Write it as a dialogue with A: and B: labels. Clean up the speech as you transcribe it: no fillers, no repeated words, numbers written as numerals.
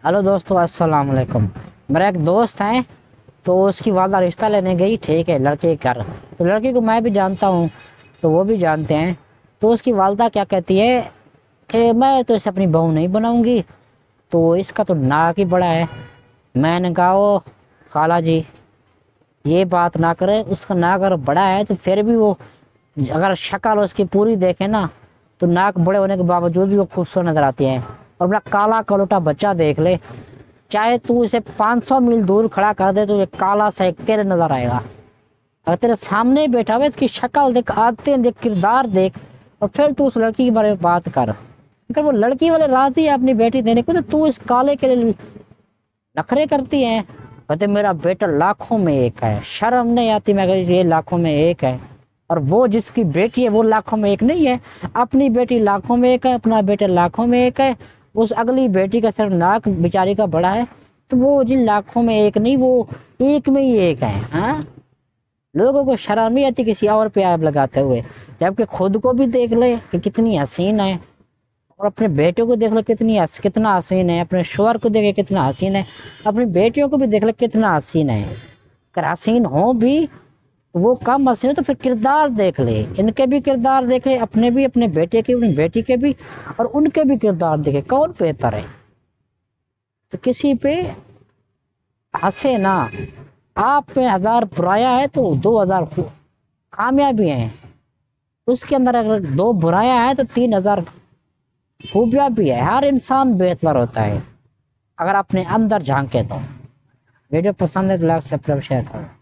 A: Hello दोस्तों, अस्सलाम वालेकुम। मेरा एक दोस्त है, तो उसकी वालदा रिश्ता लेने गई, ठीक है, लड़के के घर। तो लड़के को मैं भी जानता हूँ, तो वो भी जानते हैं। तो उसकी वालदा क्या कहती है कि मैं तो इसे अपनी बहू नहीं बनाऊंगी, तो इसका तो नाक ही बड़ा है। मैंने कहा ओ खाला जी, ये बात ना करे, उसका नाक अगर बड़ा है तो फिर भी वो, अगर शक्ल उसकी पूरी देखे ना, तो नाक बड़े होने के बावजूद भी वो खूबसूरत नजर आती है। और अपना काला कलोटा बच्चा देख ले, चाहे तू इसे 500 मील दूर खड़ा कर दे तो ये काला सा एक तेरे नजर आएगा। अगर तेरे सामने बैठा हुआ इसकी शक्ल देख, आदतें देख, किरदार देख, और फिर तू उस लड़की के बारे में बात कर। अगर वो लड़की वाले राजी है अपनी बेटी देने को, तो तू इस काले के लिए नखरे करती है। कहते मेरा बेटा लाखों में एक है, शर्म नहीं आती? मैं कहती ये लाखों में एक है, और वो जिसकी बेटी है वो लाखों में एक नहीं है। अपनी बेटी लाखों में एक है, अपना बेटा लाखों में एक है। उस अगली बेटी का सिर्फ नाक बेचारी का बड़ा है, तो वो जिन लाखों में एक नहीं, वो एक में ही एक है। हाँ, लोगों को शर्म नहीं आती किसी और पे आग लगाते हुए, जबकि खुद को भी देख ले कि कितनी हसीन है, और अपने बेटों को देख लो कितना हसीन है, अपने शोहर को देखे कितना हसीन है, अपनी बेटियों को भी देख लो कितना हसीन है। अगर हसीन हो भी तो वो कम हसीन है, तो फिर किरदार देख ले, इनके भी किरदार देखे, अपने भी, अपने बेटे के, अपनी बेटी के भी, और उनके भी किरदार देखे, कौन बेहतर है। तो किसी पे हंसे ना। आप पे 1000 बुराया है तो 2000 कामयाबी हैं, उसके अंदर अगर 2 बुराया है तो 3000 खूबियां भी है। हर इंसान बेहतर होता है अगर अपने अंदर झांके तो। वीडियो पसंद है तो लाइक सब्सक्राइब शेयर करो।